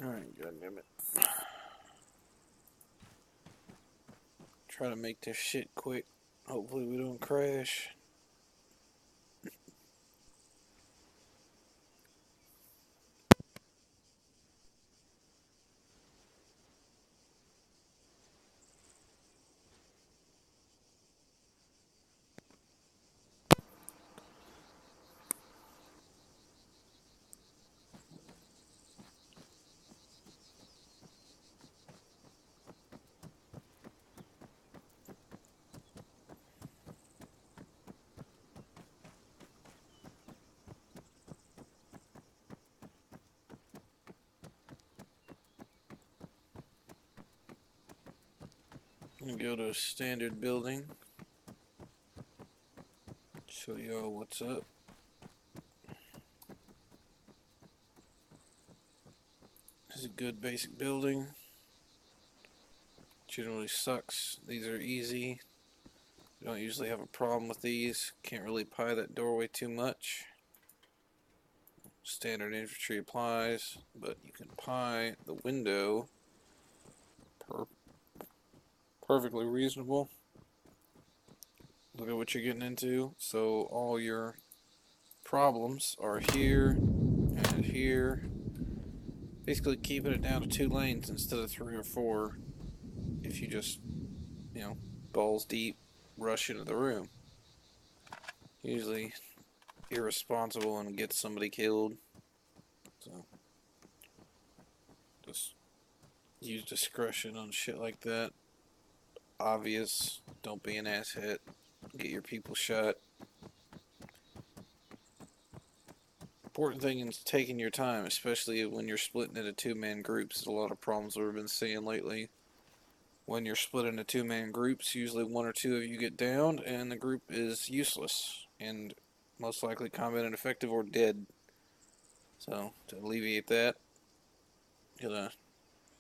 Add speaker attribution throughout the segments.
Speaker 1: Alright, goddammit. Try to make this shit quick. Hopefully we don't crash. Go to a standard building. Show y'all what's up. This is a good basic building. Generally sucks. These are easy. You don't usually have a problem with these. Can't really pie that doorway too much. Standard infantry applies, but you can pie the window. Perfectly reasonable. Look at what you're getting into. So all your problems are here and here. Basically keeping it down to 2 lanes instead of 3 or 4 if you just, balls deep rush into the room. Usually irresponsible and get somebody killed. So just use discretion on shit like that. Obvious, don't be an asshat. Get your people shot. Important thing is taking your time, especially when you're splitting into 2-man groups. There's a lot of problems we've been seeing lately. When you're split into 2-man groups, usually 1 or 2 of you get downed, and the group is useless, and most likely combat ineffective or dead. So, to alleviate that, gonna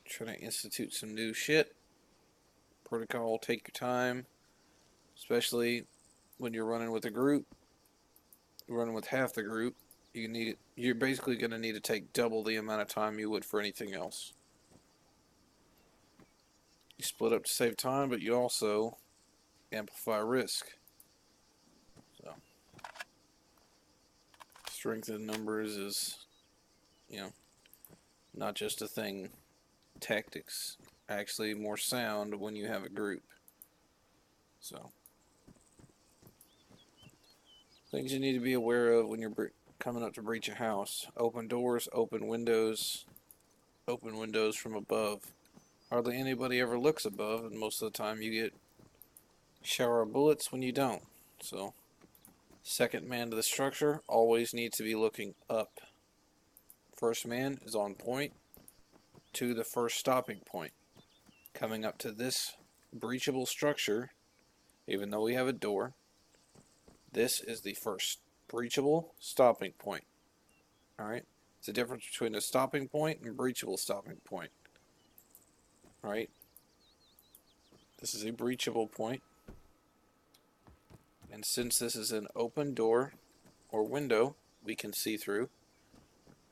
Speaker 1: try to institute some new shit. Protocol, take your time, especially when you're running with a group. Running with half the group, you're basically going to need to take double the amount of time you would for anything else. You split up to save time, but you also amplify risk. So, strength in numbers is, not just a thing. Tactics actually more sound when you have a group. So, things you need to be aware of when you're coming up to breach a house. Open doors, open windows from above. Hardly anybody ever looks above, and most of the time you get shower of bullets when you don't. So, second man to the structure always needs to be looking up. First man is on point to the first stopping point. Coming up to this breachable structure, even though we have a door, this is the first breachable stopping point. Alright? It's the difference between a stopping point and breachable stopping point. Alright? This is a breachable point. And since this is an open door or window we can see through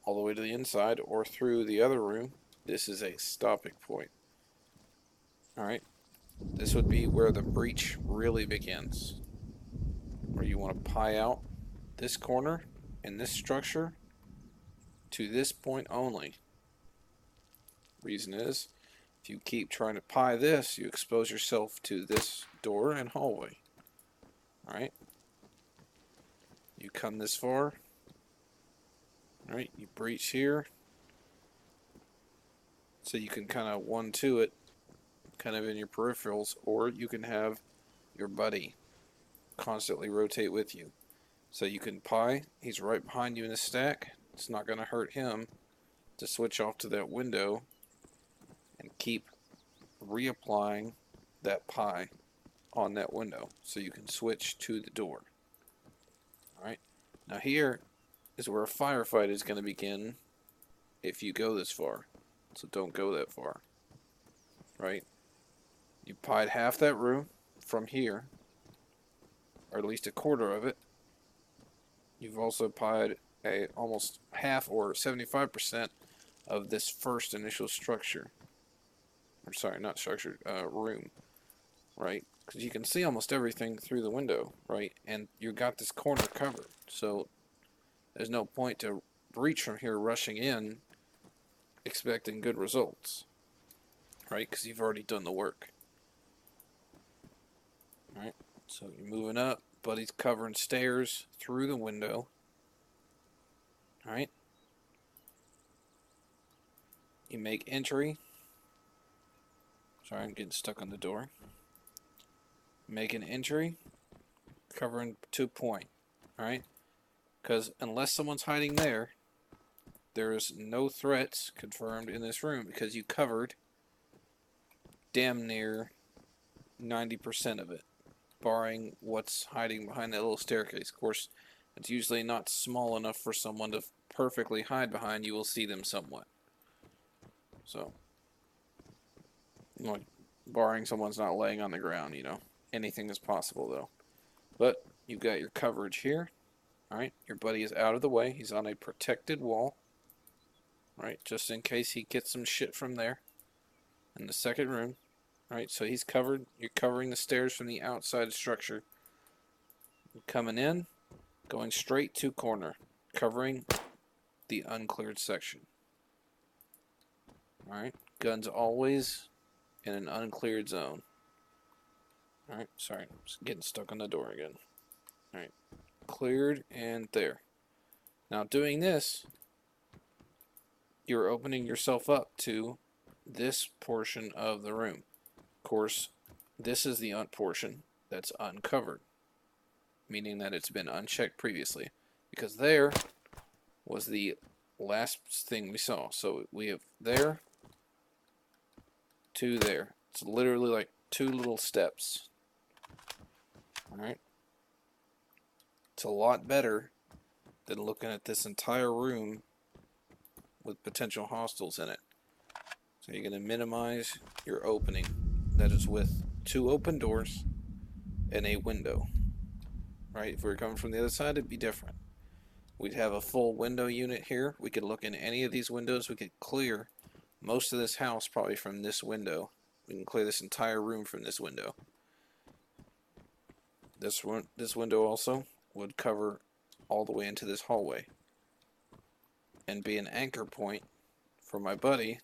Speaker 1: all the way to the inside or through the other room, this is a stopping point. Alright? This would be where the breach really begins. Where you want to pie out this corner and this structure to this point only. Reason is, if you keep trying to pie this, you expose yourself to this door and hallway. Alright? You come this far. Alright, you breach here. So you can kind of 1-2 it, kind of in your peripherals, or you can have your buddy constantly rotate with you. So you can pie, he's right behind you in the stack. It's not going to hurt him to switch off to that window and keep reapplying that pie on that window so you can switch to the door. Alright, now here is where a firefight is going to begin if you go this far. So don't go that far. Right? You pied half that room from here, or at least a quarter of it. You've also pied almost half or 75% of this first initial structure. Or sorry, not structure, room, right? Because you can see almost everything through the window, right? And you got this corner covered, so there's no point to breach from here rushing in expecting good results, right? Because you've already done the work. Alright, so you're moving up. Buddy's covering stairs through the window. Alright. You make entry. Sorry, I'm getting stuck on the door. Make an entry. Covering to point. Alright? Because unless someone's hiding there, there is no threats confirmed in this room because you covered damn near 90% of it, barring what's hiding behind that little staircase. Of course, it's usually not small enough for someone to perfectly hide behind. You will see them somewhat. So, like, barring someone's not laying on the ground, you know. Anything is possible, though. But you've got your coverage here. Alright, your buddy is out of the way. He's on a protected wall. Right, just in case he gets some shit from there. In the second room. Alright, so he's covered. You're covering the stairs from the outside structure. Coming in, going straight to corner. Covering the uncleared section. Alright, guns always in an uncleared zone. Alright, sorry, I'm just getting stuck on the door again. Alright, cleared and there. Now doing this, you're opening yourself up to this portion of the room. Of course, this is the portion that's uncovered, meaning that it's been unchecked previously, because there was the last thing we saw. So we have there to there. It's literally like 2 little steps. Alright? It's a lot better than looking at this entire room with potential hostiles in it. So you're going to minimize your opening. That is with 2 open doors and a window. Right? If we were coming from the other side, it'd be different. We'd have a full window unit here. We could look in any of these windows. We could clear most of this house probably from this window. We can clear this entire room from this window. This window also would cover all the way into this hallway and be an anchor point for my buddy,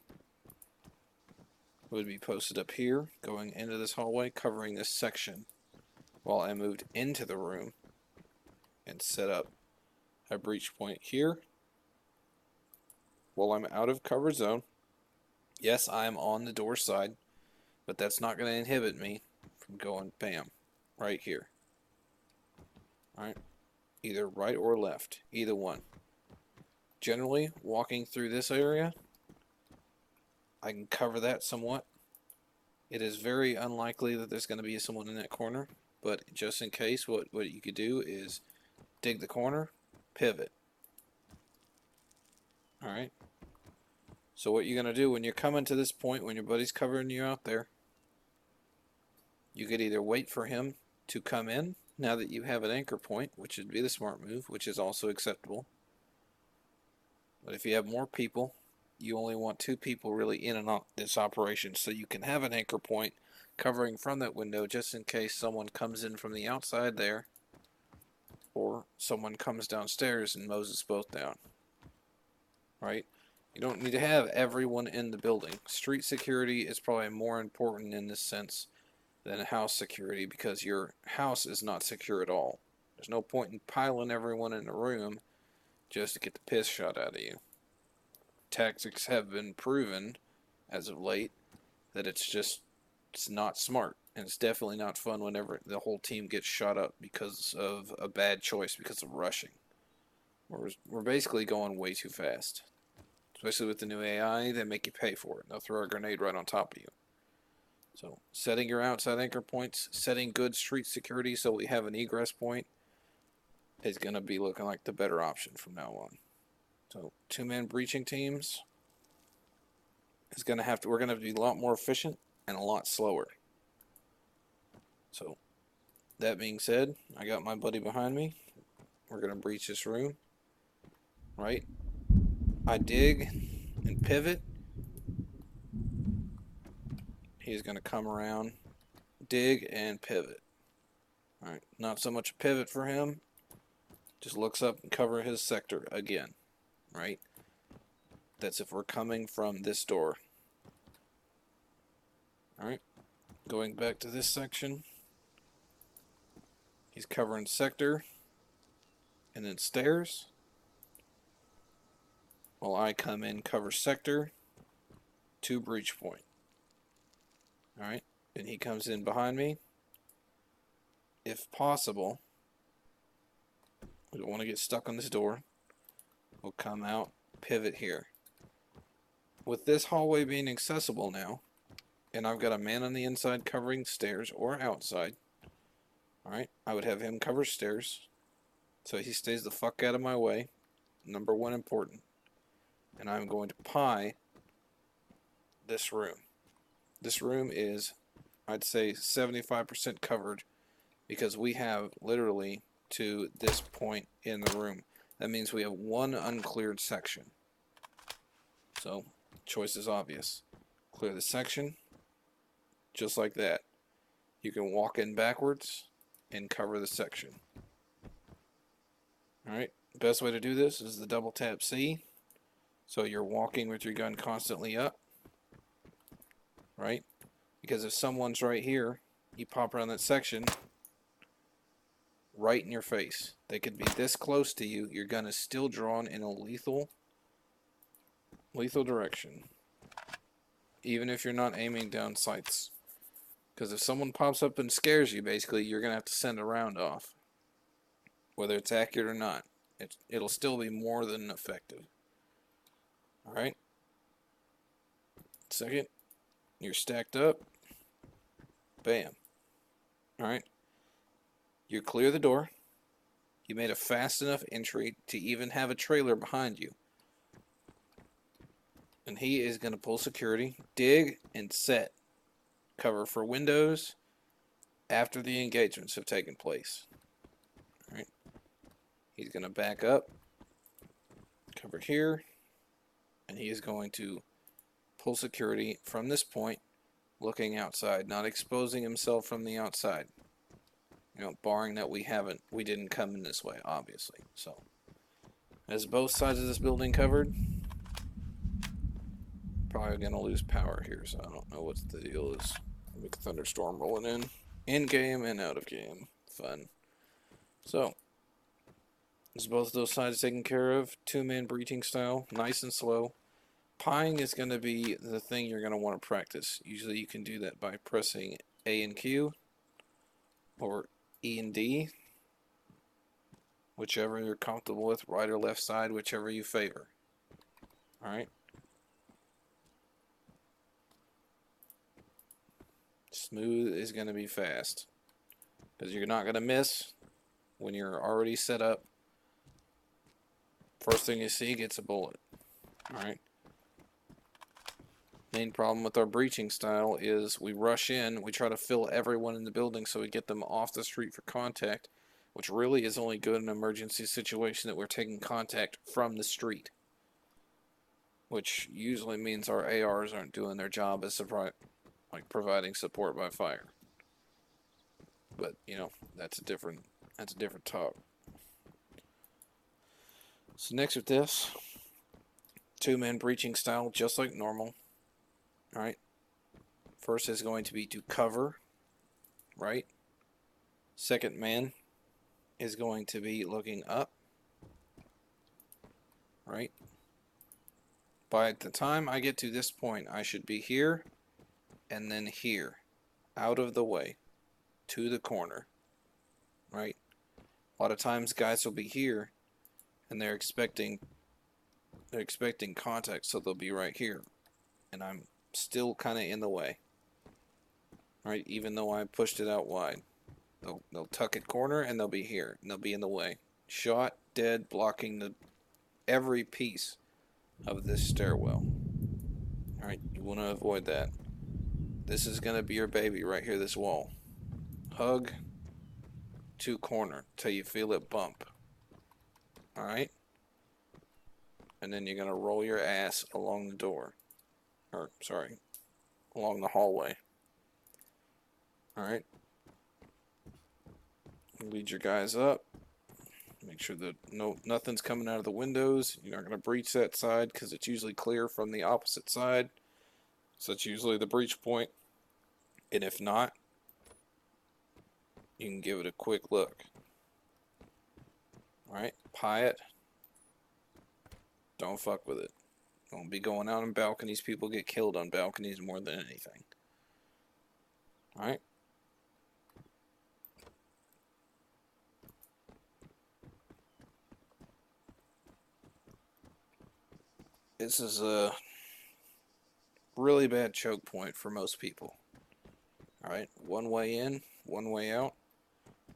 Speaker 1: who would be posted up here going into this hallway, covering this section while I moved into the room and set up a breach point here while I'm out of cover zone. Yes, I am on the door side, but that's not going to inhibit me from going bam right here. Alright, either right or left, either one. Generally, walking through this area, I can cover that somewhat. It is very unlikely that there's going to be someone in that corner, but just in case, what you could do is dig the corner, pivot. Alright, so what you're going to do when you're coming to this point, when your buddy's covering you out there, you could either wait for him to come in, now that you have an anchor point, which would be the smart move, which is also acceptable. But if you have more people, you only want 2 people really in and out this operation, so you can have an anchor point covering from that window just in case someone comes in from the outside there, or someone comes downstairs and mows us both down. Right? You don't need to have everyone in the building. Street security is probably more important in this sense than house security, because your house is not secure at all. There's no point in piling everyone in a room just to get the piss shot out of you. Tactics have been proven as of late that it's not smart, and it's definitely not fun whenever the whole team gets shot up because of a bad choice, because of rushing. We're basically going way too fast. Especially with the new AI, they make you pay for it. They'll throw a grenade right on top of you. So, setting your outside anchor points, setting good street security so we have an egress point is going to be looking like the better option from now on. So, 2-man breaching teams is going to have to, we're going to be a lot more efficient and a lot slower. So, that being said, I got my buddy behind me. We're going to breach this room. Right? I dig and pivot. He's going to come around, dig, and pivot. All right, not so much a pivot for him. Just looks up and cover his sector again, right? That's if we're coming from this door. All right, going back to this section. He's covering sector and then stairs. While I come in, cover sector to breach point. All right, and he comes in behind me. If possible, we don't want to get stuck on this door. We'll come out, pivot here. With this hallway being accessible now, and I've got a man on the inside covering stairs or outside, alright, I would have him cover stairs so he stays the fuck out of my way. Number one important. And I'm going to pie this room. This room is, I'd say, 75% covered because we have literally to this point in the room. That means we have one uncleared section. So, choice is obvious. Clear the section, just like that. You can walk in backwards and cover the section. Alright, best way to do this is the double tap C. So you're walking with your gun constantly up. Right? Because if someone's right here, you pop around that section, right in your face. They could be this close to you. Your gun is still drawn in a lethal direction. Even if you're not aiming down sights. Because if someone pops up and scares you, basically, you're going to have to send a round off. Whether it's accurate or not. It'll still be more than effective. Alright? Second, you're stacked up. Bam. Alright? You clear the door. You made a fast enough entry to even have a trailer behind you. And he is going to pull security, dig, and set. Cover for windows after the engagements have taken place. Alright. He's going to back up, cover here, and he is going to pull security from this point, looking outside, not exposing himself from the outside. You know, barring that we didn't come in this way, obviously. So, as both sides of this building covered, probably going to lose power here, so I don't know what the deal is. Big thunderstorm rolling in game and out of game. Fun. So, as both of those sides taken care of, two-man breaching style, nice and slow. Pieing is going to be the thing you're going to want to practice. Usually you can do that by pressing A and Q, or E and D, whichever you're comfortable with, right or left side, whichever you favor. Alright? Smooth is going to be fast. Because you're not going to miss when you're already set up. First thing you see gets a bullet. Alright? Main problem with our breaching style is we rush in, we try to fill everyone in the building so we get them off the street for contact, which really is only good in an emergency situation that we're taking contact from the street. Which usually means our ARs aren't doing their job as providing support by fire. But, you know, that's a different talk. So next with this, two-man breaching style, just like normal. Alright. First is going to be to cover, right? Second man is going to be looking up, right? By the time I get to this point, I should be here and then here, out of the way, to the corner, right? A lot of times guys will be here and they're expecting contact, so they'll be right here, and I'm still kind of in the way, right? Even though I pushed it out wide, they'll tuck it corner and they'll be here and they'll be in the way. Shot, dead, blocking every piece of this stairwell. All right, you want to avoid that. This is gonna be your baby right here. This wall. Hug to corner till you feel it bump. All right. and then you're going to roll your ass along the door. Or, sorry, along the hallway. Alright? Lead your guys up. Make sure that nothing's coming out of the windows. You're not going to breach that side because it's usually clear from the opposite side. So that's usually the breach point. And if not, you can give it a quick look. Alright, pie it. Don't fuck with it. Don't be going out on balconies. People get killed on balconies more than anything. Alright? This is a really bad choke point for most people. Alright, one way in, one way out.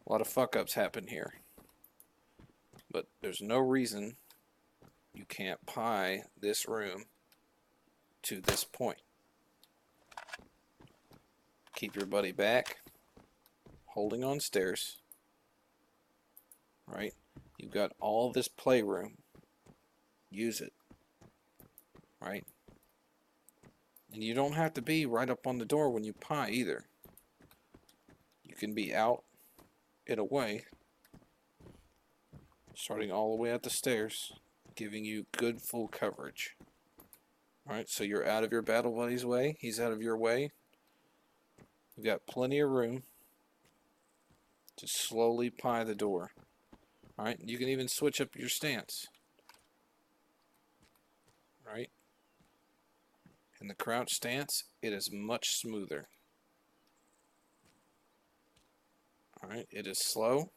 Speaker 1: A lot of fuck-ups happen here. But there's no reason you can't pie this room to this point. Keep your buddy back, holding on stairs. Right? You've got all this playroom. Use it. Right? And you don't have to be right up on the door when you pie either. You can be out and away, starting all the way at the stairs, giving you good full coverage. Alright, so you're out of your battle buddy's way, he's out of your way. You've got plenty of room to slowly pie the door. Alright, you can even switch up your stance. Right? In the crouch stance, it is much smoother. Alright, it is slow,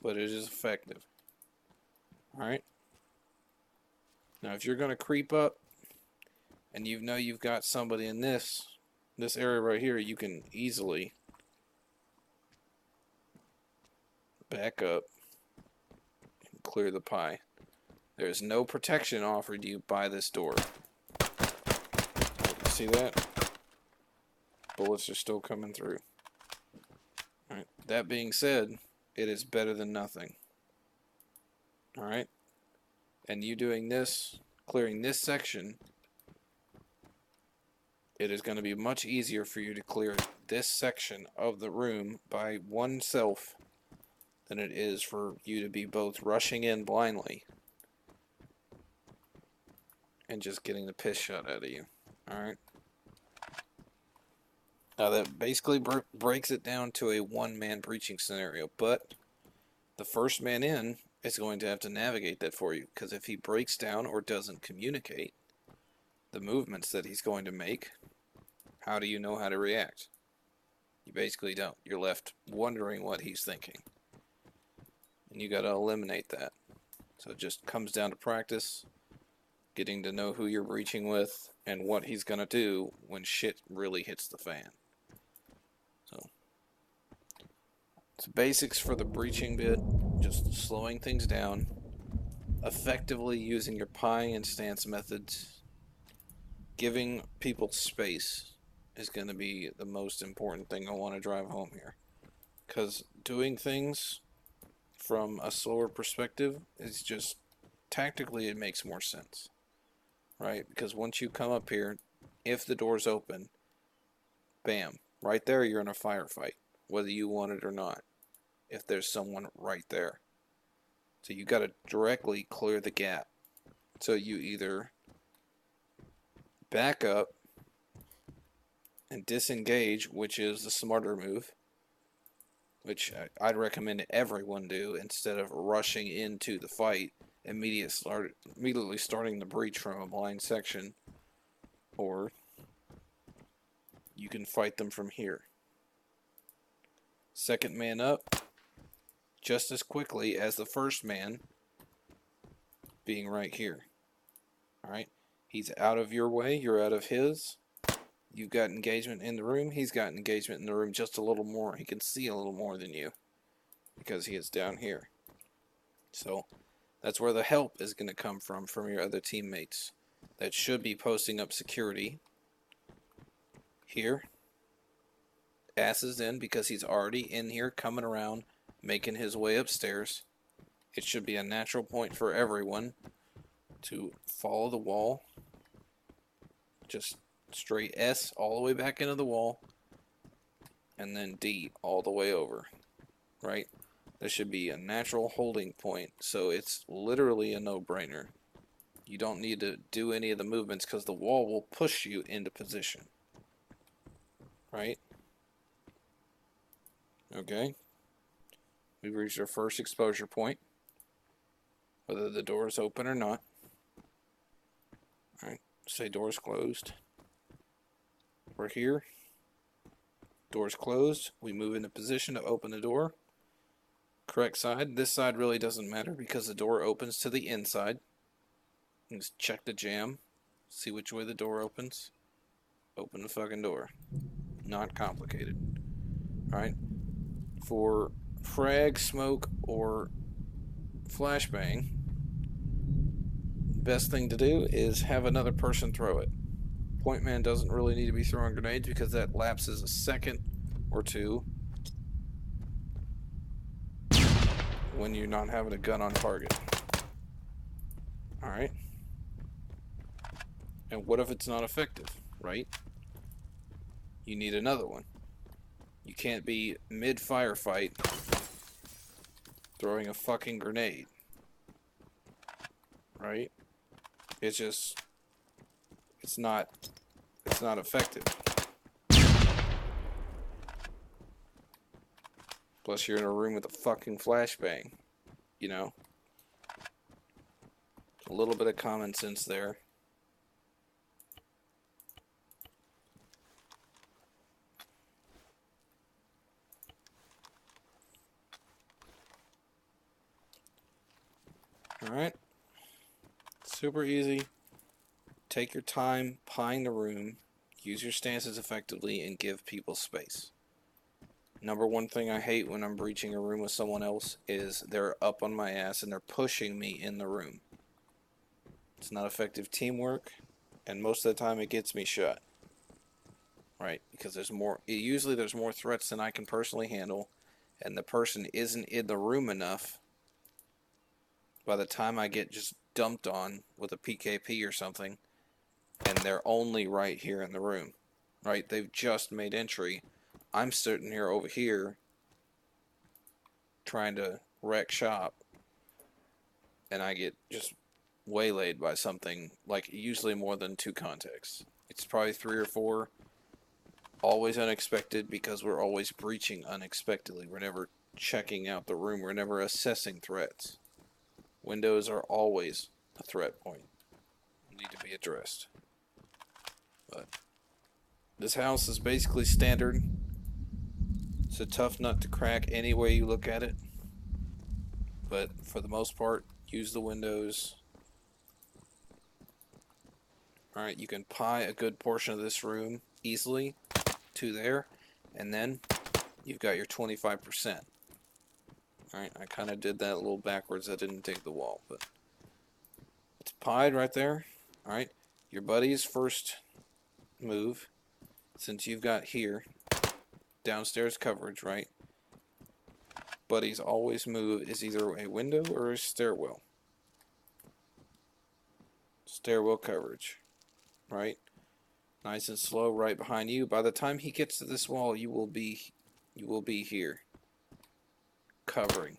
Speaker 1: but it is effective. Alright? Now, if you're going to creep up, and you know you've got somebody in this area right here, you can easily back up and clear the pie. There is no protection offered you by this door. See that? Bullets are still coming through. Alright, that being said, it is better than nothing. Alright? And you doing this, clearing this section, it is going to be much easier for you to clear this section of the room by oneself than it is for you to be both rushing in blindly and just getting the piss shot out of you. Alright? Now that basically breaks it down to a one-man breaching scenario, but the first man in is going to have to navigate that for you, because if he breaks down or doesn't communicate the movements that he's going to make, how do you know how to react? You basically don't. You're left wondering what he's thinking. And you got to eliminate that. So it just comes down to practice, getting to know who you're breaching with, and what he's going to do when shit really hits the fan. So, it's basics for the breaching bit, just slowing things down, effectively using your pieing and stance methods, giving people space is going to be the most important thing I want to drive home here. Because doing things from a slower perspective is just, tactically it makes more sense. Right? Because once you come up here, if the door's open, bam, right there you're in a firefight, whether you want it or not, if there's someone right there. So you got to directly clear the gap. So you either back up and disengage, which is the smarter move, which I'd recommend everyone do instead of rushing into the fight, immediately starting the breach from a blind section, or you can fight them from here. Second man up just as quickly as the first man being right here. Alright? He's out of your way, you're out of his. You've got engagement in the room, he's got engagement in the room just a little more. He can see a little more than you because he is down here. So that's where the help is going to come from your other teammates that should be posting up security here. Ass is in because he's already in here coming around, making his way upstairs, It should be a natural point for everyone to follow the wall. Just straight S all the way back into the wall. And then D all the way over. Right? There should be a natural holding point. So it's literally a no-brainer. You don't need to do any of the movements because the wall will push you into position. Right? Okay. We've reached our first exposure point. Whether the door is open or not. Alright, say door's closed. We're here. Door's closed. We move into position to open the door. Correct side. This side really doesn't matter because the door opens to the inside. Just check the jam. See which way the door opens. Open the fucking door. Not complicated. Alright. For frag, smoke, or flashbang, best thing to do is have another person throw it. Point man doesn't really need to be throwing grenades because that lapses a second or two when you're not having a gun on target. Alright. And what if it's not effective, right? You need another one. You can't be mid-firefight throwing a fucking grenade. Right? It's just... It's not effective. Plus you're in a room with a fucking flashbang. You know? A little bit of common sense there. Alright. Super easy. Take your time, pine the room, use your stances effectively, and give people space. Number one thing I hate when I'm breaching a room with someone else is they're up on my ass and they're pushing me in the room. It's not effective teamwork, and most of the time it gets me shot. Right? Because there's more threats than I can personally handle, and the person isn't in the room enough. By the time I get just dumped on with a PKP or something, and they're only right here in the room, right? They've just made entry. I'm sitting here over here trying to wreck shop, and I get just waylaid by something, like usually more than 2 contexts. It's probably 3 or 4. Always unexpected because we're always breaching unexpectedly. We're never checking out the room. We're never assessing threats. Windows are always a threat point. Need to be addressed. But this house is basically standard. It's a tough nut to crack any way you look at it. But for the most part, use the windows. Alright, you can pie a good portion of this room easily to there. And then you've got your 25%. Alright, I kind of did that a little backwards. I didn't dig the wall, but it's pied right there. Alright, your buddy's first move, since you've got here downstairs coverage, right? Buddy's always move is either a window or a stairwell. Stairwell coverage, right? Nice and slow right behind you. By the time he gets to this wall, you will be here covering.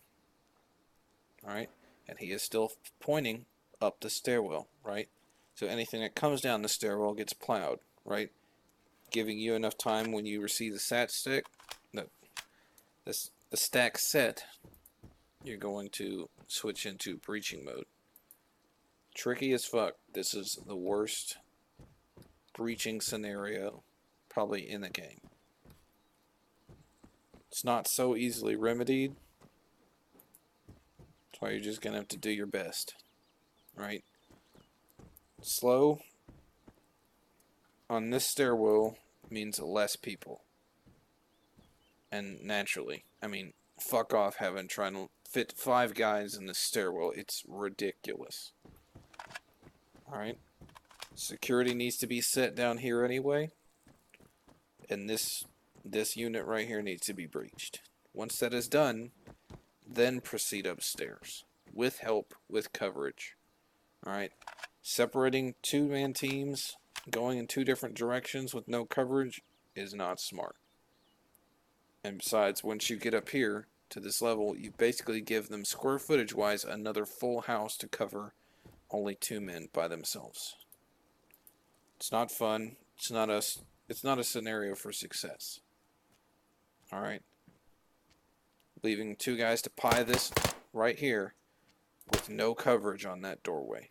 Speaker 1: Alright? And he is still pointing up the stairwell, right? So anything that comes down the stairwell gets plowed, right? Giving you enough time when you receive the stat stick, the stack set, you're going to switch into breaching mode. Tricky as fuck. This is the worst breaching scenario probably in the game. It's not so easily remedied. That's why you're just going to have to do your best. Right? Slow on this stairwell means less people. And naturally, I mean, fuck off trying to fit 5 guys in this stairwell. It's ridiculous. Alright? Security needs to be set down here anyway. And this unit right here needs to be breached. Once that is done, then proceed upstairs. with help, with coverage. Alright? Separating two-man teams, going in two different directions with no coverage is not smart. And besides, once you get up here to this level, you basically give them square footage-wise another full house to cover only two men by themselves. It's not fun. It's not a scenario for success. Alright? Leaving two guys to pie this right here with no coverage on that doorway.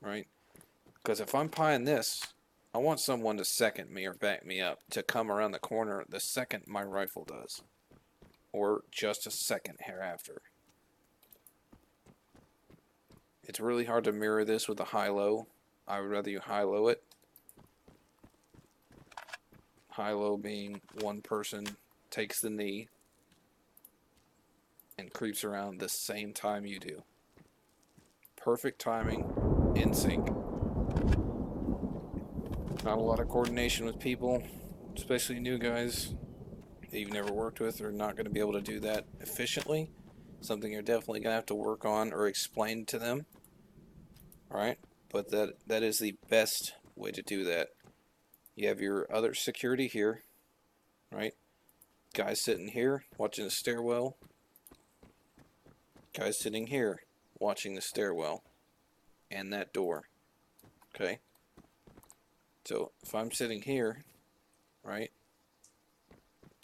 Speaker 1: Right? Because if I'm pieing this, I want someone to second me or back me up to come around the corner the second my rifle does. Or just a second hereafter. It's really hard to mirror this with a high-low. I would rather you high-low it. High-low being one person takes the knee and creeps around the same time you do. Perfect timing, in sync. Not a lot of coordination with people, especially new guys that you've never worked with are not going to be able to do that efficiently. Something you're definitely going to have to work on or explain to them. Alright? But that is the best way to do that. You have your other security here. Right? Guys sitting here watching the stairwell. Guys sitting here watching the stairwell. And that door. Okay? So if I'm sitting here, right?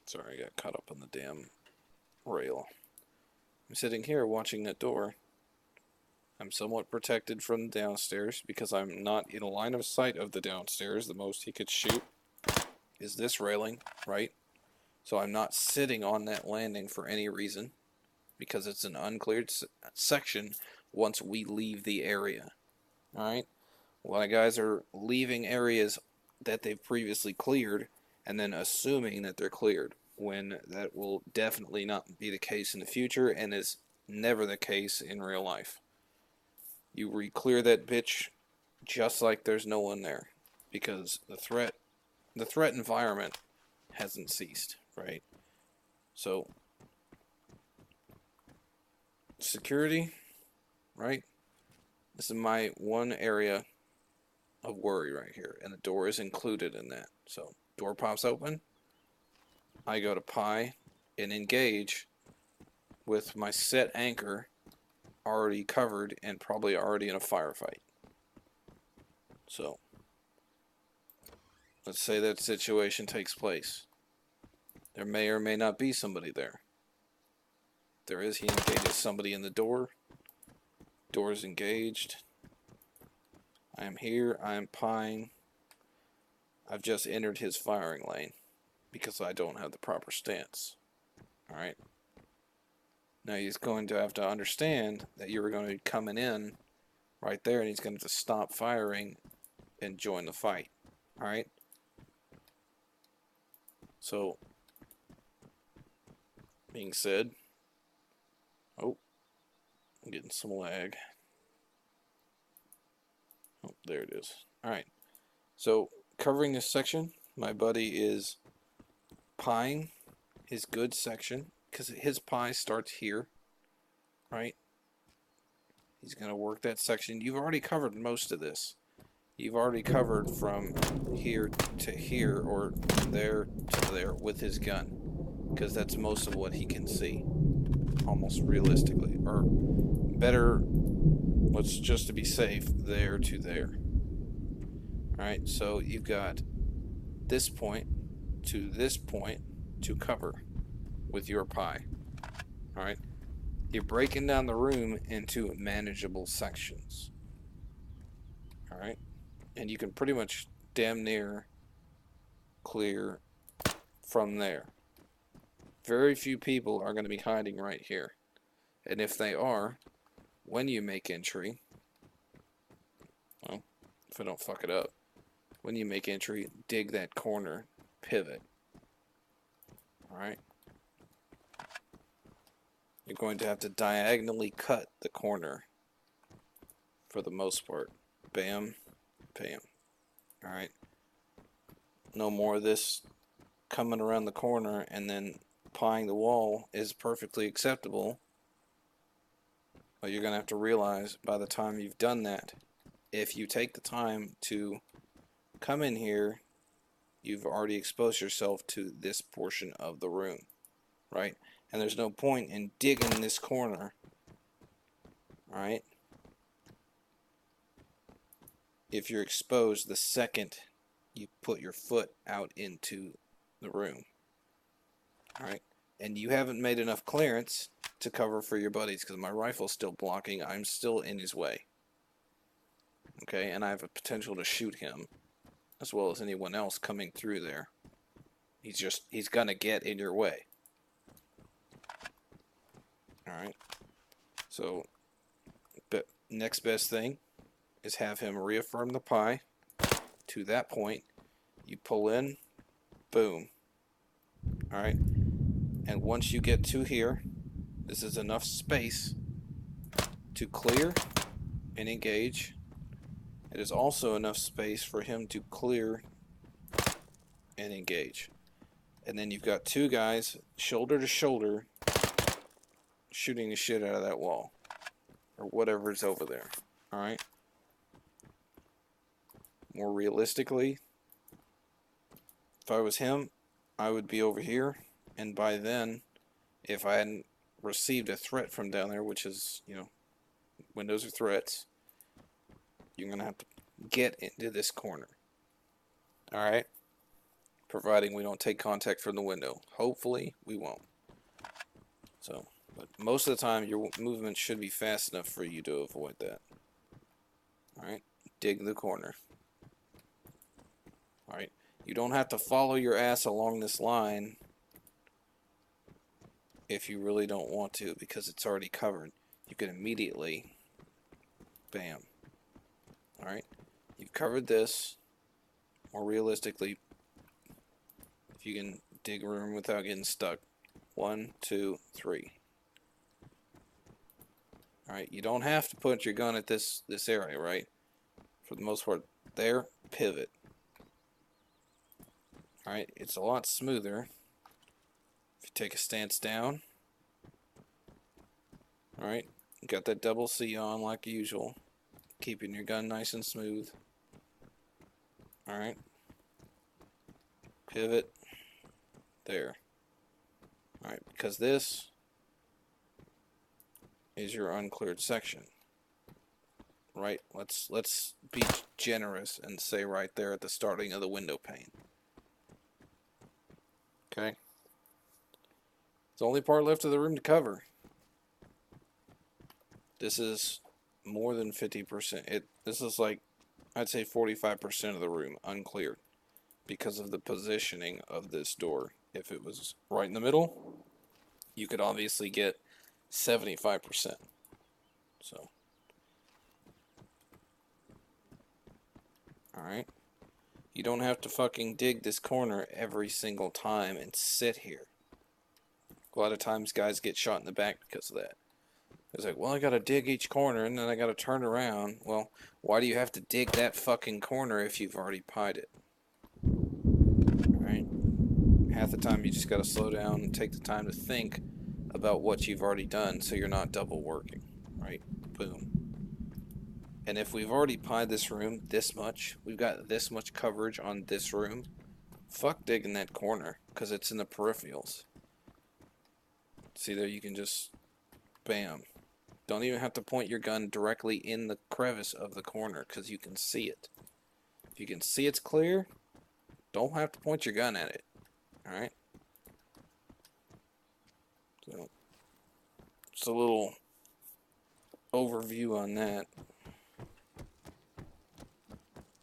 Speaker 1: Sorry, I got caught up on the damn rail. I'm sitting here watching that door. I'm somewhat protected from the downstairs because I'm not in a line of sight of the downstairs. The most he could shoot is this railing, right? So I'm not sitting on that landing for any reason because it's an uncleared section once we leave the area. Alright? A lot of guys are leaving areas that they've previously cleared and then assuming that they're cleared, when that will definitely not be the case in the future and is never the case in real life. You re-clear that bitch just like there's no one there, because the threat environment hasn't ceased, right? So security, right? This is my one area of worry right here, and the door is included in that. So door pops open, I go to pie and engage with my set anchor already covered and probably already in a firefight. So let's say that situation takes place. There may or may not be somebody there. There is, he engages somebody in the door. Door is engaged. I am here, I am pieing. I've just entered his firing lane because I don't have the proper stance. Alright? Now he's going to have to understand that you were going to be coming in right there and he's going to have to stop firing and join the fight. Alright? So, being said, oh, I'm getting some lag. Oh, there it is. Alright, so covering this section, my buddy is pieing his good section, because his pie starts here, right? He's going to work that section. You've already covered most of this. You've already covered from here to here, or there to there with his gun, because that's most of what he can see, almost realistically. Or better, let's just to be safe, there to there. Alright, so you've got this point to cover with your pie. Alright, you're breaking down the room into manageable sections. Alright, and you can pretty much damn near clear from there. Very few people are going to be hiding right here. And if they are, when you make entry, well, if I don't fuck it up, when you make entry, dig that corner, pivot. Alright? You're going to have to diagonally cut the corner for the most part. Bam, bam. Alright? No more of this coming around the corner and then pieing the wall is perfectly acceptable. But you're going to have to realize by the time you've done that, if you take the time to come in here, you've already exposed yourself to this portion of the room, right? And there's no point in digging this corner, right? If you're exposed the second you put your foot out into the room, right? And you haven't made enough clearance to cover for your buddies because my rifle's still blocking. I'm still in his way. Okay, and I have a potential to shoot him as well as anyone else coming through there. He's gonna get in your way. Alright. So next best thing is have him reaffirm the pie. To that point, you pull in, boom. Alright. And once you get to here, this is enough space to clear and engage. It is also enough space for him to clear and engage. And then you've got two guys shoulder to shoulder shooting the shit out of that wall or whatever's over there. Alright? More realistically, if I was him, I would be over here, and by then, if I hadn't received a threat from down there, which is, you know, windows are threats, you're going to have to get into this corner. Alright? Providing we don't take contact from the window. Hopefully, we won't. So, but most of the time, your movement should be fast enough for you to avoid that. Alright? Dig the corner. Alright? You don't have to follow your ass along this line if you really don't want to, because it's already covered. You can immediately, bam. Alright? You've covered this. More realistically, if you can dig a room without getting stuck. 1, 2, 3. Alright, you don't have to put your gun at this area, right? For the most part, there, pivot. Alright, it's a lot smoother if you take a stance down. Alright, got that double C on like usual, keeping your gun nice and smooth. Alright, pivot, there. Alright, because this is your uncleared section. Right, let's be generous and say right there at the starting of the window pane. Okay? It's the only part left of the room to cover. This is more than 50%. This is like, I'd say 45% of the room uncleared because of the positioning of this door. If it was right in the middle, you could obviously get 75%. So, alright. You don't have to fucking dig this corner every single time and sit here. A lot of times guys get shot in the back because of that. It's like, well, I gotta dig each corner and then I gotta turn around. Well, why do you have to dig that fucking corner if you've already pied it? Right? Half the time you just gotta slow down and take the time to think about what you've already done so you're not double working. Right? Boom. And if we've already pied this room this much, we've got this much coverage on this room, fuck digging that corner, because it's in the peripherals. See there, you can just, bam. Don't even have to point your gun directly in the crevice of the corner, because you can see it. If you can see it's clear, don't have to point your gun at it. Alright? So, just a little overview on that.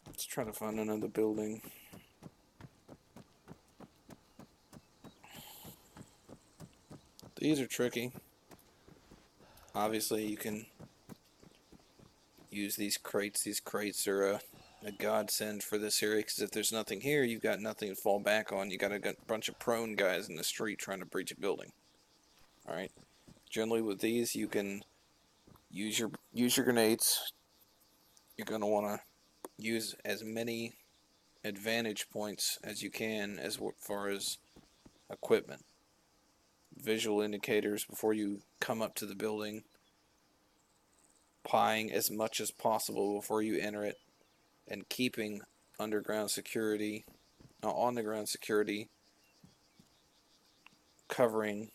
Speaker 1: Let's try to find another building. These are tricky. Obviously, you can use these crates. These crates are a godsend for this area, because if there's nothing here, you've got nothing to fall back on. You got a bunch of prone guys in the street trying to breach a building. Alright? Generally with these, you can use your grenades. You're going to want to use as many advantage points as you can as far as equipment. Visual indicators before you come up to the building. pieing as much as possible before you enter it, and keeping underground security, on the ground security, covering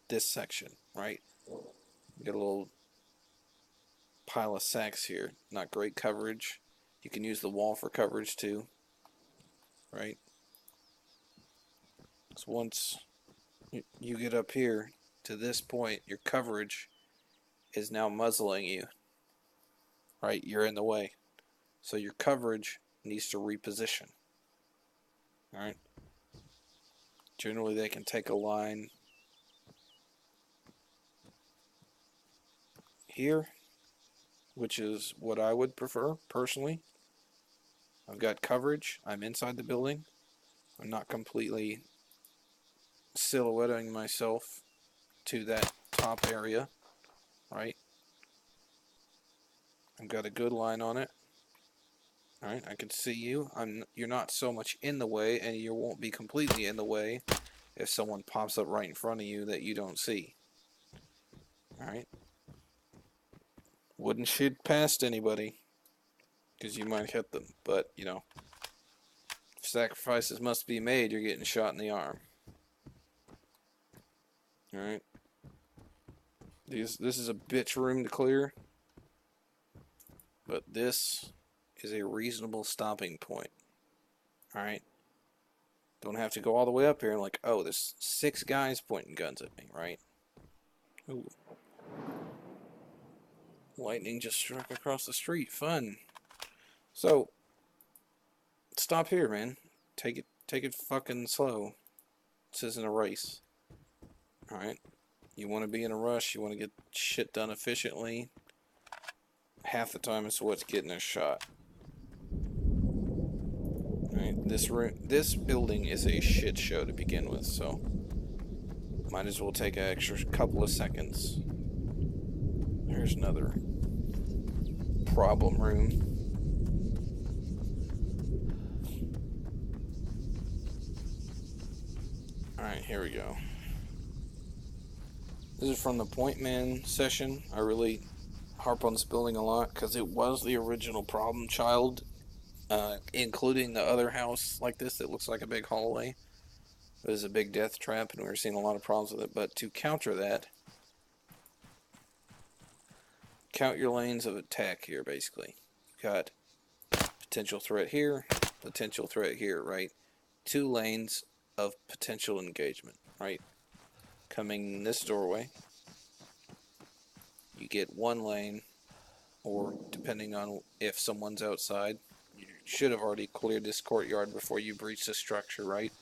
Speaker 1: this section, right? You got a little pile of sacks here. Not great coverage. You can use the wall for coverage too, right? So once you get up here to this point, your coverage is now muzzling you, right? You're in the way. So your coverage needs to reposition, all right? Generally, they can take a line here, which is what I would prefer personally. I've got coverage. I'm inside the building. I'm not completely silhouetting myself to that top area, right? I've got a good line on it. All right, I can see you. You're not so much in the way, and you won't be completely in the way if someone pops up right in front of you that you don't see. All right. Wouldn't shoot past anybody, because you might hit them. But, you know, if sacrifices must be made, you're getting shot in the arm. All right. This is a bitch room to clear, but this is a reasonable stopping point. All right. Don't have to go all the way up here and like, oh, there's 6 guys pointing guns at me, right? Ooh. Lightning just struck across the street. Fun. So, stop here, man. Take it fucking slow. This isn't a race. All right. You want to be in a rush. You want to get shit done efficiently. Half the time, it's what's getting us shot. All right. This building is a shit show to begin with, so might as well take an extra couple of seconds. Here's another problem room. Alright, here we go. This is from the Point Man session. I really harp on this building a lot because it was the original problem child, including the other house like this that looks like a big hallway. It was a big death trap, and we were seeing a lot of problems with it. But to counter that, count your lanes of attack here, basically. You've got potential threat here, potential threat here, right? 2 lanes of potential engagement, right? Coming in this doorway, you get 1 lane, or depending on if someone's outside, you should have already cleared this courtyard before you breach the structure, right?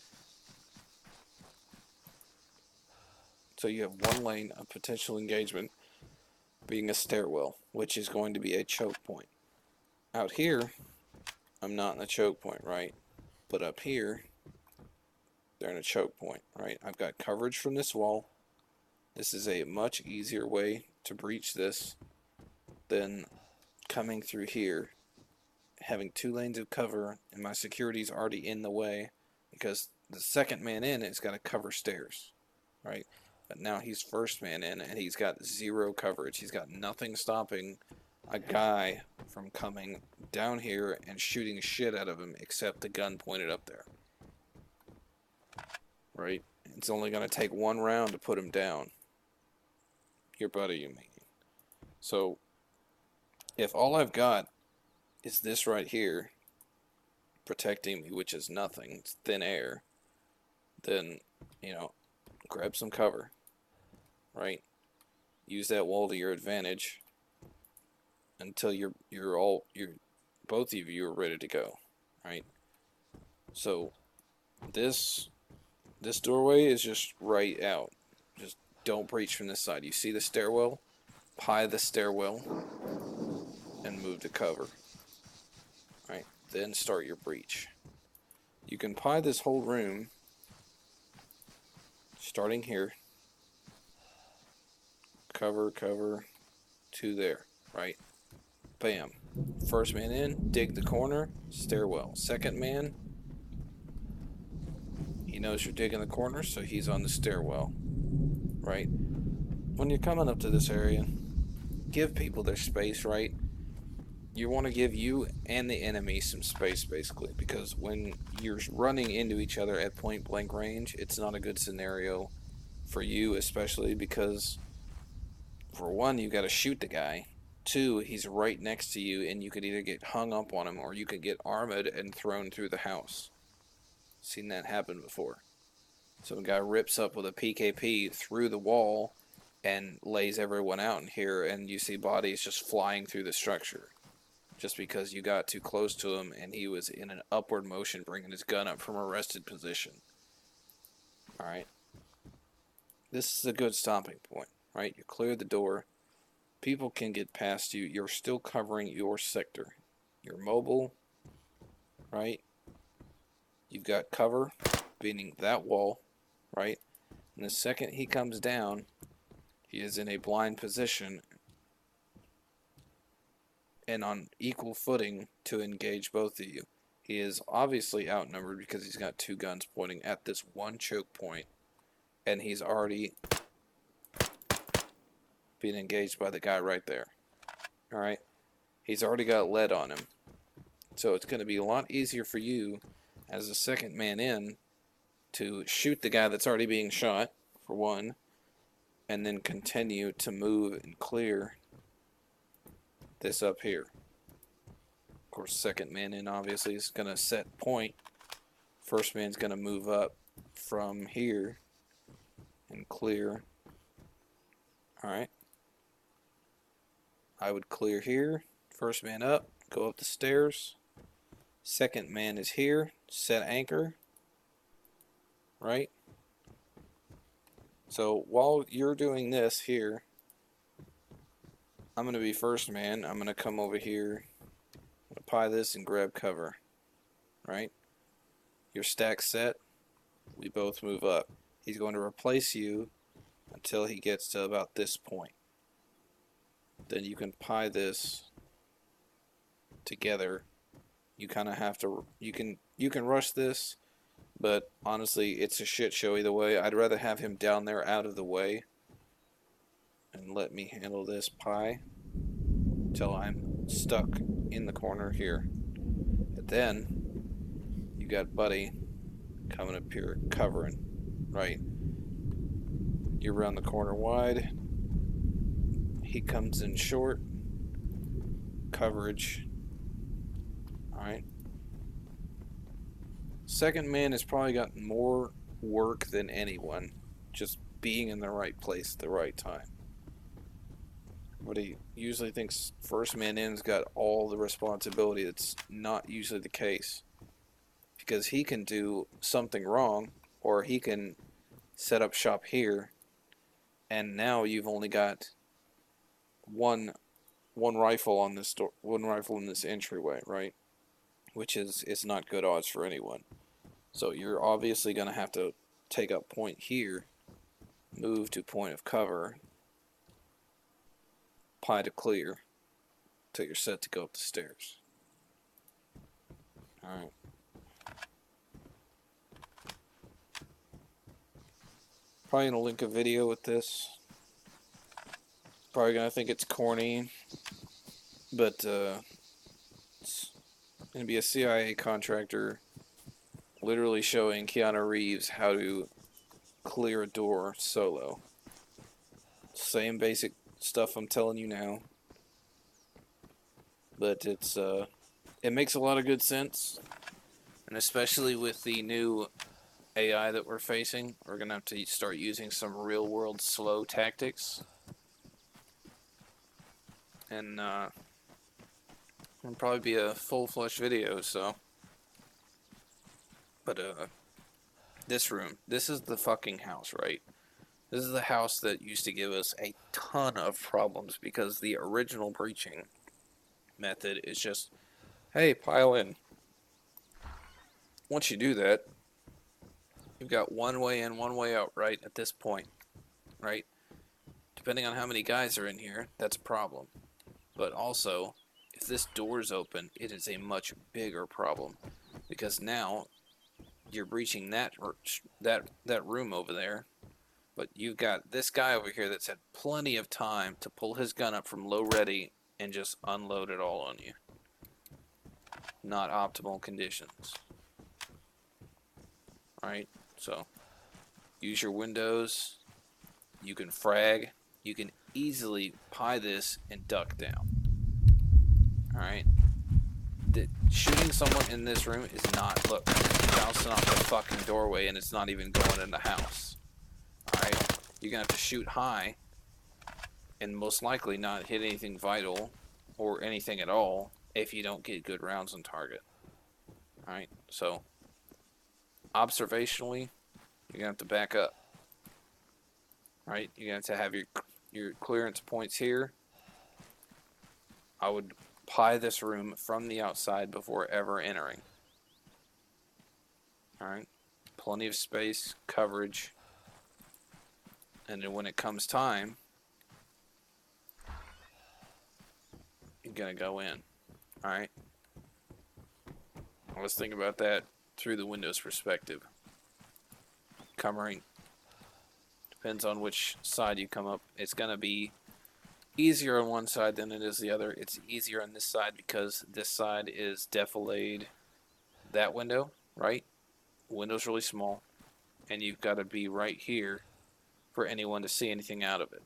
Speaker 1: So you have 1 lane of potential engagement being a stairwell, which is going to be a choke point. Out here, I'm not in a choke point, right? But up here, they're in a choke point, right? I've got coverage from this wall. This is a much easier way to breach this than coming through here, having 2 lanes of cover, and my security's already in the way because the second man in has got to cover stairs, right? But now he's first man in, and he's got 0 coverage. He's got nothing stopping a guy from coming down here and shooting shit out of him except the gun pointed up there. Right? It's only going to take 1 round to put him down. Your buddy, you mean. So, if all I've got is this right here protecting me, which is nothing, it's thin air, then, you know, grab some cover. Right? Use that wall to your advantage until both of you are ready to go. Right? So this doorway is just right out. Just don't breach from this side. You see the stairwell? Pie the stairwell and move to cover. Right? Then start your breach. You can pie this whole room starting here. Cover to there, right? Bam. First man in, dig the corner, stairwell. Second man, he knows you're digging the corner, so he's on the stairwell, right? When you're coming up to this area, give people their space, right? You want to give you and the enemy some space, basically, because when you're running into each other at point blank range, it's not a good scenario for you, especially because, for one, you got to shoot the guy. Two, he's right next to you, and you could either get hung up on him or you could get armored and thrown through the house. Seen that happen before. So a guy rips up with a PKP through the wall and lays everyone out in here, and you see bodies just flying through the structure. Just because you got too close to him and he was in an upward motion, bringing his gun up from a rested position. Alright. This is a good stopping point, right? You clear the door. People can get past you. You're still covering your sector. You're mobile, right? You've got cover, meaning that wall, right? And the second he comes down, he is in a blind position and on equal footing to engage both of you. He is obviously outnumbered because he's got two guns pointing at this one choke point, and he's already being engaged by the guy right there. Alright? He's already got lead on him. So it's going to be a lot easier for you as the second man in to shoot the guy that's already being shot, for one, and then continue to move and clear this up here. Of course, second man in obviously is going to set point. First man's going to move up from here and clear. Alright. I would clear here. First man up, go up the stairs. Second man is here, set anchor. Right? So while you're doing this here, I'm going to be first man. I'm going to come over here, apply this and grab cover. Right? Your stack set. We both move up. He's going to replace you until he gets to about this point. Then you can pie this together. You kind of have to, you can rush this, but honestly it's a shit show either way. I'd rather have him down there out of the way and let me handle this pie till I'm stuck in the corner here. But then you got Buddy coming up here covering, right? You're around the corner wide. He comes in short. Coverage. Alright. Second man has probably got more work than anyone. Just being in the right place at the right time. But he usually thinks first man in's got all the responsibility. It's not usually the case. Because he can do something wrong, or he can set up shop here, and now you've only got one rifle on this door, one rifle in this entryway, right? Which is, it's not good odds for anyone. So you're obviously going to have to take up point here, move to point of cover, pie to clear, till you're set to go up the stairs. Alright. Probably going to link a video with this. Probably going to think it's corny, but it's going to be a CIA contractor literally showing Keanu Reeves how to clear a door solo. Same basic stuff I'm telling you now, but it's it makes a lot of good sense, and especially with the new AI that we're facing, we're gonna have to start using some real-world slow tactics, and it'll probably be a full-fledged video. So, but this room, this is the fucking house, right? This is the house that used to give us a ton of problems because the original breaching method is just, hey, pile in. Once you do that, you've got one way in, one way out, right, at this point, right? Depending on how many guys are in here, that's a problem. But also, if this door's open, it is a much bigger problem. Because now, you're breaching that room over there, But you've got this guy over here that's had plenty of time to pull his gun up from low ready and just unload it all on you. Not optimal conditions. Right? So, use your windows. You can frag. You can easily pie this and duck down. Alright? Shooting someone in this room is not, look, bouncing off the fucking doorway and it's not even going in the house. Alright? You're gonna have to shoot high and most likely not hit anything vital or anything at all if you don't get good rounds on target. Alright? So, observationally, you're gonna have to back up. Alright? You're gonna have to have your clearance points here. I would pie this room from the outside before ever entering. Alright? Plenty of space, coverage. And then when it comes time, you're gonna go in. Alright? Let's think about that through the Windows perspective. Covering. Depends on which side you come up. It's gonna be easier on one side than it is the other. It's easier on this side because this side is defilade that window, right? Window's really small, and you've got to be right here for anyone to see anything out of it.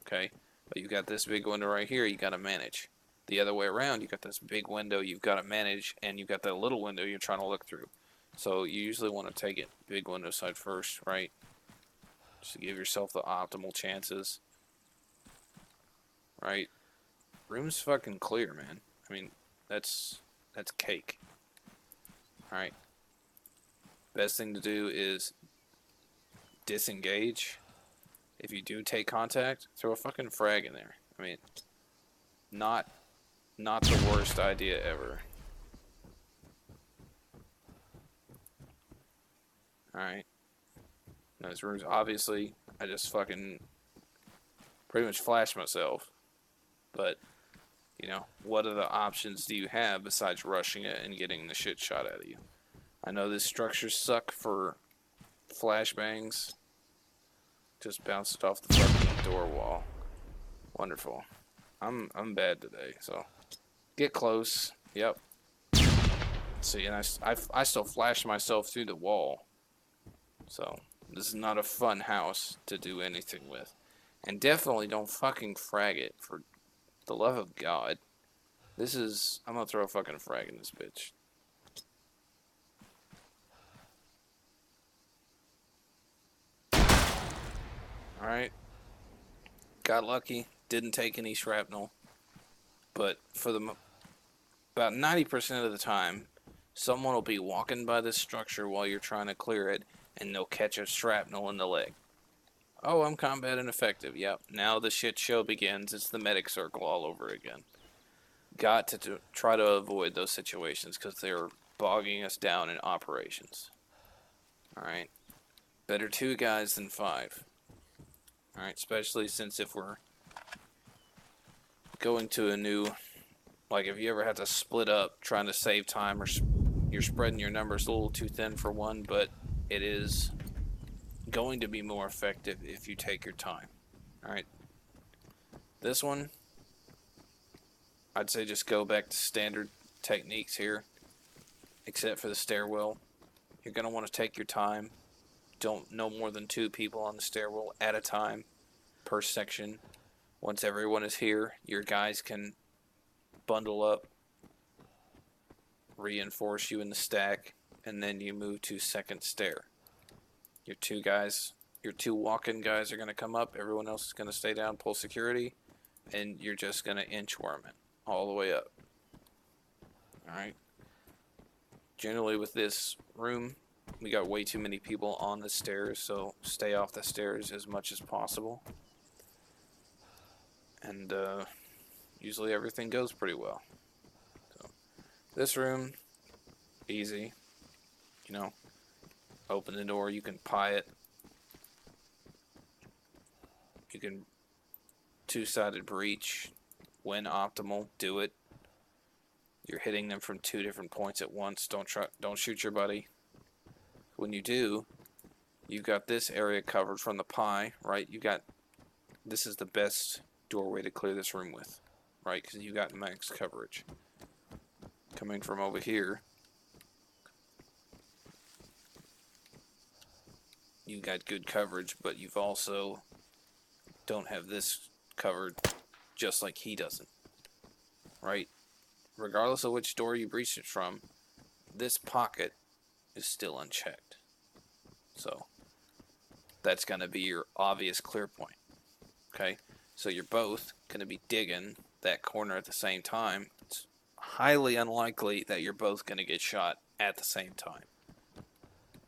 Speaker 1: Okay? But you've got this big window right here you got to manage. The other way around, you've got this big window you've got to manage, and you've got that little window you're trying to look through. So you usually want to take it big window side first, right? Just to give yourself the optimal chances. Right? Room's fucking clear, man. I mean, that's cake. Alright. Best thing to do is disengage. If you do take contact, throw a fucking frag in there. I mean, not the worst idea ever. Alright. Now this room's obviously, I just fucking pretty much flashed myself. But, you know, what other options do you have besides rushing it and getting the shit shot out of you? I know this structure suck for flashbangs. Just bounced it off the fucking door wall. Wonderful. I'm bad today, so get close. Yep. See, and I still flashed myself through the wall. So this is not a fun house to do anything with, and definitely don't fucking frag it for the love of God. This is... I'm gonna throw a fucking frag in this bitch. Alright. Got lucky. Didn't take any shrapnel. But for the... about 90% of the time, someone will be walking by this structure while you're trying to clear it, and they'll catch a shrapnel in the leg. Oh, I'm combat ineffective. Yep, now the shit show begins. It's the medic circle all over again. Got to try to avoid those situations because they're bogging us down in operations. Alright. Better 2 guys than 5. Alright, especially since if we're going to a new... like if you ever have to split up trying to save time, or you're spreading your numbers a little too thin for one, but it is going to be more effective if you take your time. Alright. This one, I'd say just go back to standard techniques here, except for the stairwell. You're going to want to take your time. Don't no more than 2 people on the stairwell at a time per section. Once everyone is here, your guys can bundle up, reinforce you in the stack, and then you move to second stair. Your 2 guys, your 2 walk-in guys are going to come up, everyone else is going to stay down, pull security, and you're just going to inchworm it all the way up. Alright. Generally with this room, we got way too many people on the stairs, so stay off the stairs as much as possible. And usually everything goes pretty well. So this room, easy. You know, open the door, you can pie it. You can 2-sided breach when optimal, do it. You're hitting them from 2 different points at once. Don't shoot your buddy. When you do, You've got this area covered from the pie, right? This is the best doorway to clear this room with, right? Because you got max coverage. Coming from over here, you got good coverage, but you've also don't have this covered just like he doesn't, right? Regardless of which door you breach it from, this pocket is still unchecked. So that's going to be your obvious clear point. Okay, so you're both going to be digging that corner at the same time. It's highly unlikely that you're both going to get shot at the same time.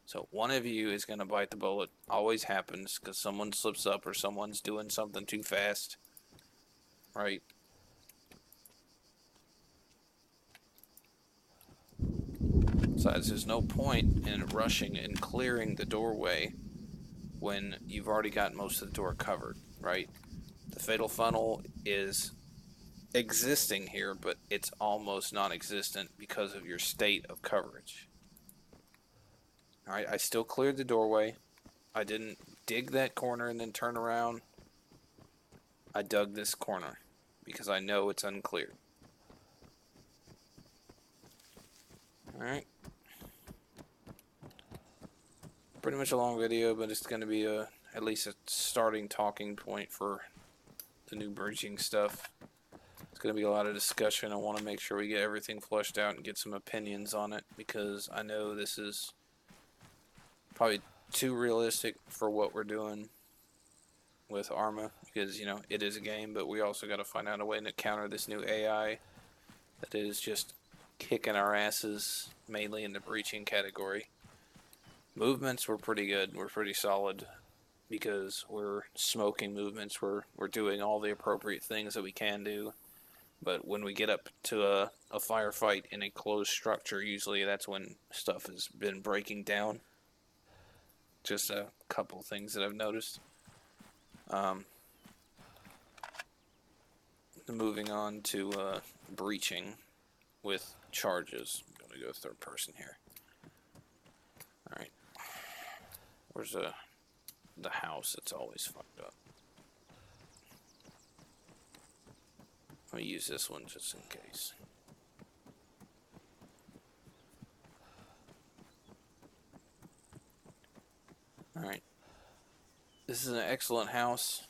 Speaker 1: So one of you is going to bite the bullet. Always happens because someone slips up or someone's doing something too fast. Right? Besides, there's no point in rushing and clearing the doorway when you've already got most of the door covered, right? The fatal funnel is existing here, but it's almost non-existent because of your state of coverage. Alright, I still cleared the doorway. I didn't dig that corner and then turn around. I dug this corner because I know it's uncleared. Alright. Pretty much a long video, but it's going to be at least a starting talking point for the new breaching stuff. It's going to be a lot of discussion. I want to make sure we get everything flushed out and get some opinions on it, because I know this is probably too realistic for what we're doing with Arma, because, you know, it is a game, but we also got to find out a way to counter this new AI that is just kicking our asses, mainly in the breaching category. Movements were pretty good. We're pretty solid because we're smoking movements. We're doing all the appropriate things that we can do. But when we get up to a firefight in a closed structure, usually that's when stuff has been breaking down. Just a couple things that I've noticed. Moving on to breaching with charges. I'm going to go third person here. Alright. Where's the house? It's always fucked up. I'm going to use this one just in case. Alright. This is an excellent house.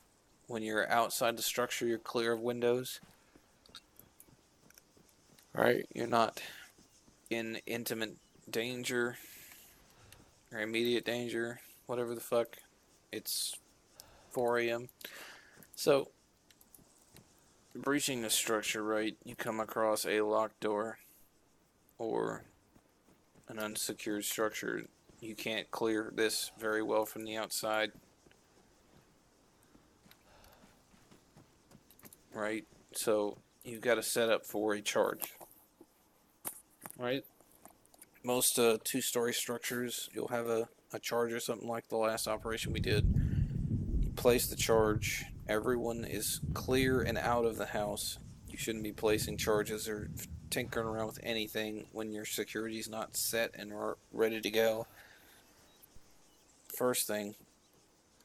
Speaker 1: When you're outside the structure, you're clear of windows. Alright, you're not in intimate danger or immediate danger, whatever the fuck. It's 4 a.m. So, breaching the structure, right, you come across a locked door or an unsecured structure. You can't clear this very well from the outside, right? So you've got to set up for a charge, right? Most two-story structures, you'll have a charge or something like the last operation we did. You place the charge. Everyone is clear and out of the house. You shouldn't be placing charges or tinkering around with anything when your security's not set and ready to go. First thing,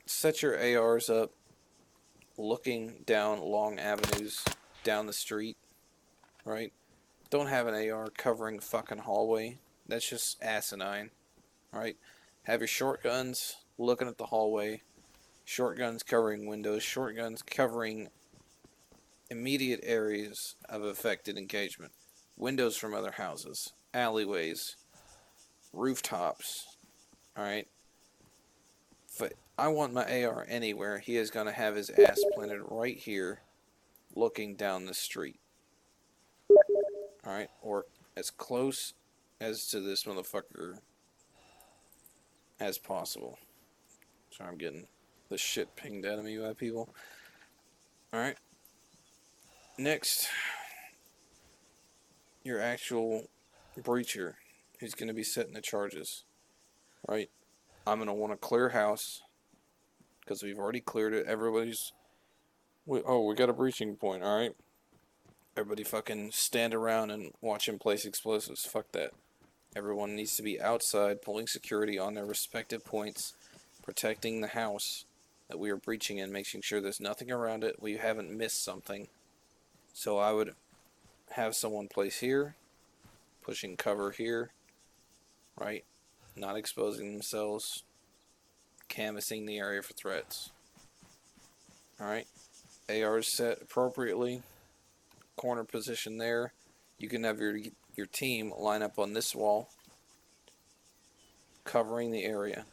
Speaker 1: set your ARs up looking down long avenues down the street, right? Don't have an AR covering fucking hallway. That's just asinine, right? Have your shotguns looking at the hallway, shotguns covering windows, shotguns covering immediate areas of affected engagement, windows from other houses, alleyways, rooftops, alright? If I want my AR anywhere, he is going to have his ass planted right here, looking down the street. Alright, or as close as to this motherfucker as possible. Sorry, I'm getting the shit pinged out of me by people. Alright. Next, your actual breacher, who's going to be setting the charges. Right? I'm going to want a clear house, because we've already cleared it. Everybody's... we got a breaching point, alright? Everybody fucking stand around and watch him place explosives. Fuck that. Everyone needs to be outside, pulling security on their respective points, protecting the house that we are breaching in, making sure there's nothing around it, we haven't missed something. So I would have someone place here, pushing cover here, right? Not exposing themselves, canvassing the area for threats. Alright, ARs set appropriately, corner position there. You can have your team line up on this wall, covering the area,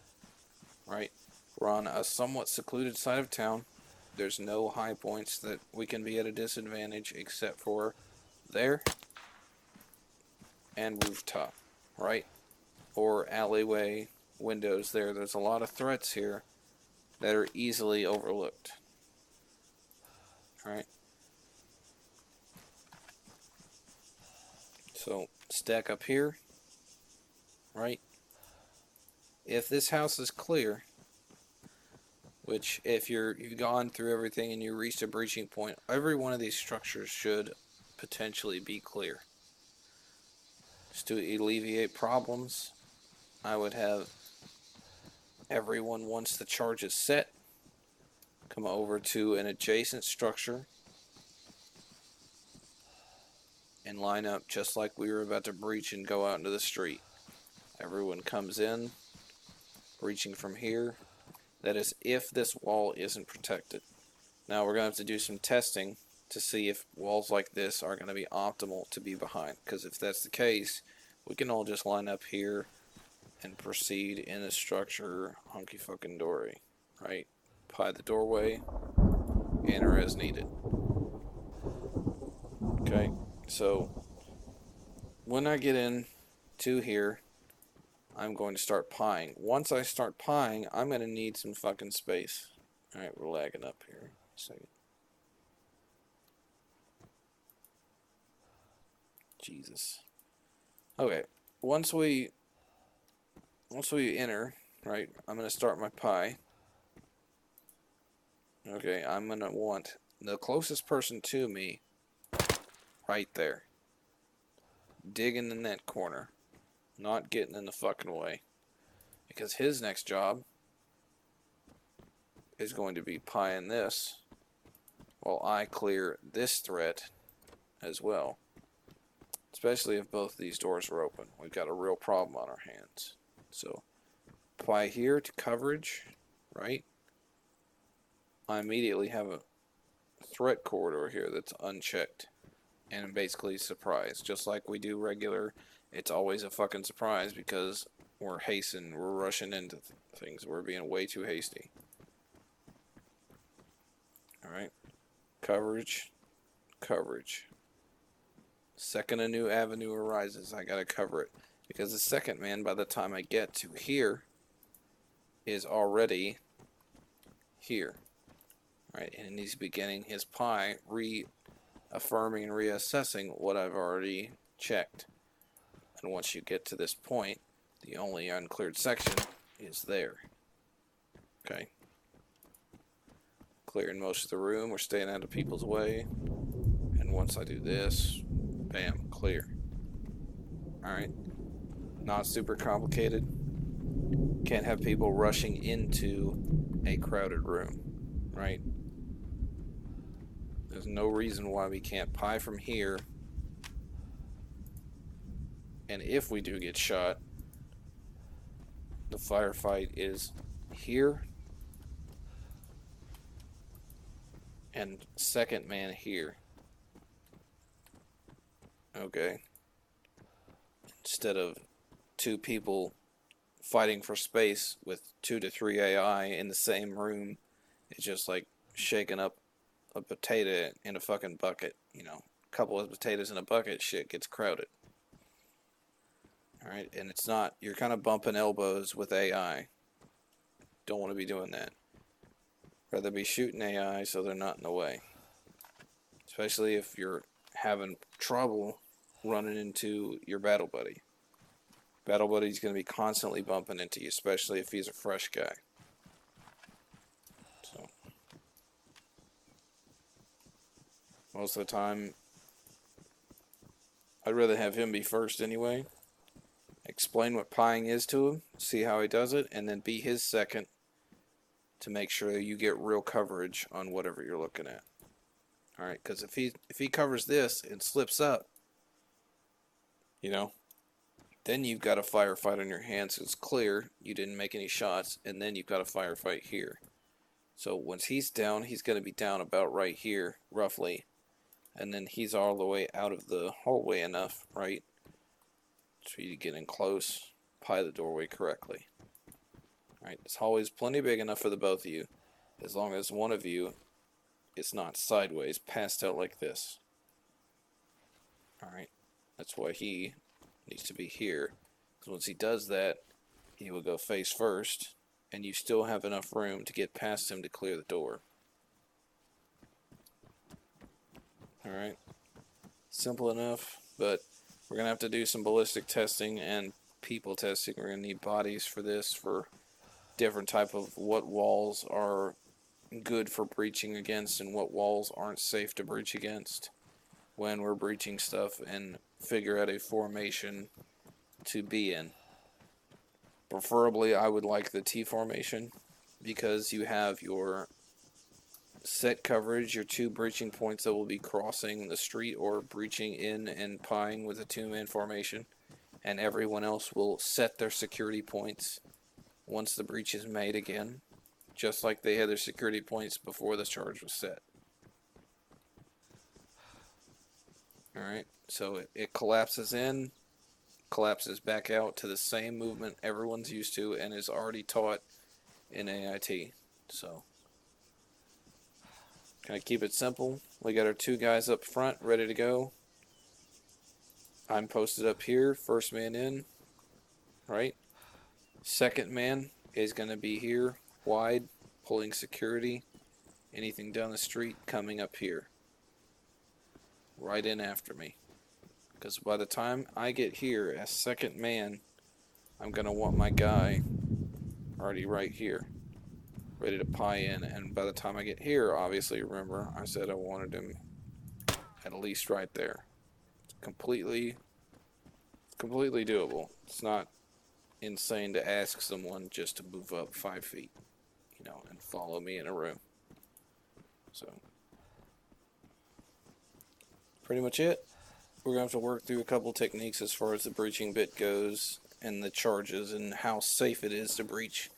Speaker 1: right? We're on a somewhat secluded side of town. There's no high points that we can be at a disadvantage except for there and rooftop, right? Or alleyway windows there. There's a lot of threats here that are easily overlooked. Alright. So stack up here, right? If this house is clear, which if you've gone through everything and you reached a breaching point, every one of these structures should potentially be clear. Just to alleviate problems, I would have everyone, once the charge is set, come over to an adjacent structure and line up just like we were about to breach and go out into the street. Everyone comes in, breaching from here. That is if this wall isn't protected. Now we're going to have to do some testing to see if walls like this are going to be optimal to be behind. Because if that's the case, we can all just line up here and proceed in a structure hunky fucking dory, right? Pie the doorway, enter as needed. Okay, so when I get in to here, I'm going to start pieing. Once I start pieing, I'm going to need some fucking space. Alright, we're lagging up here. Second. Jesus. Okay, once we enter, right, I'm going to start my pie. Okay, I'm going to want the closest person to me right there. Digging in that corner. Not getting in the fucking way. Because his next job is going to be pieing this while I clear this threat as well. Especially if both of these doors are open. We've got a real problem on our hands. So, pie here to coverage, right? I immediately have a threat corridor here that's unchecked. And basically surprise. Just like we do regular, it's always a fucking surprise because we're hastening, we're rushing into things. We're being way too hasty. Alright. Coverage. Coverage. Second a new avenue arises, I gotta cover it. Because the second man, by the time I get to here, is already here. Right, and he's beginning his pie, reaffirming and reassessing what I've already checked. And once you get to this point, the only uncleared section is there. Okay. Clearing most of the room, we're staying out of people's way. And once I do this, bam, clear. Alright. Not super complicated. Can't have people rushing into a crowded room. Right? There's no reason why we can't pie from here. And if we do get shot, the firefight is here and second man here. Okay. Instead of two people fighting for space with 2 to 3 AI in the same room, it's just like shaking up a potato in a fucking bucket. You know, a couple of potatoes in a bucket, shit gets crowded. Alright, and it's not, you're kind of bumping elbows with AI. Don't want to be doing that. Rather be shooting AI so they're not in the way. Especially if you're having trouble running into your battle buddy. Battle buddy's going to be constantly bumping into you, especially if he's a fresh guy. So, most of the time, I'd rather have him be first anyway. Explain what pieing is to him, see how he does it, and then be his second to make sure you get real coverage on whatever you're looking at. All right, because if he covers this and slips up, you know, then you've got a firefight on your hands. It's clear you didn't make any shots, and then you've got a firefight here. So once he's down, he's going to be down about right here, roughly, and then he's all the way out of the hallway enough, right, for you to get in close, pie the doorway correctly. All right, this hallway is plenty big enough for the both of you, as long as one of you is not sideways, passed out like this. All right, that's why he needs to be here, because once he does that, he will go face first, and you still have enough room to get past him to clear the door. All right, simple enough, but we're gonna have to do some ballistic testing and people testing. We're gonna need bodies for this, for different type of what walls are good for breaching against and what walls aren't safe to breach against when we're breaching stuff, and figure out a formation to be in. Preferably, I would like the T formation, because you have your set coverage, your 2 breaching points that will be crossing the street or breaching in and pieing with a 2-man formation, and everyone else will set their security points once the breach is made again, just like they had their security points before the charge was set. Alright, so it collapses in, collapses back out to the same movement everyone's used to and is already taught in AIT. So, kind of keep it simple. We got our 2 guys up front ready to go. I'm posted up here, first man in, right? Second man is going to be here, wide, pulling security. Anything down the street coming up here, right in after me. Because by the time I get here as second man, I'm going to want my guy already right here, ready to pie in. And by the time I get here, obviously, remember, I said I wanted him at least right there. It's completely doable. It's not insane to ask someone just to move up 5 feet, and follow me in a room. So, pretty much it. We're going to have to work through a couple techniques as far as the breaching bit goes, and the charges, and how safe it is to breach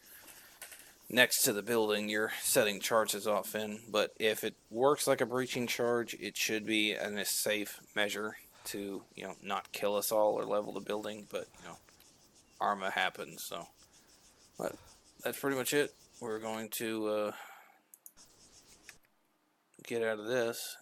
Speaker 1: next to the building you're setting charges off in. But if it works like a breaching charge, it should be a safe measure to, not kill us all or level the building, but, ARMA happens. So, but that's pretty much it. We're going to get out of this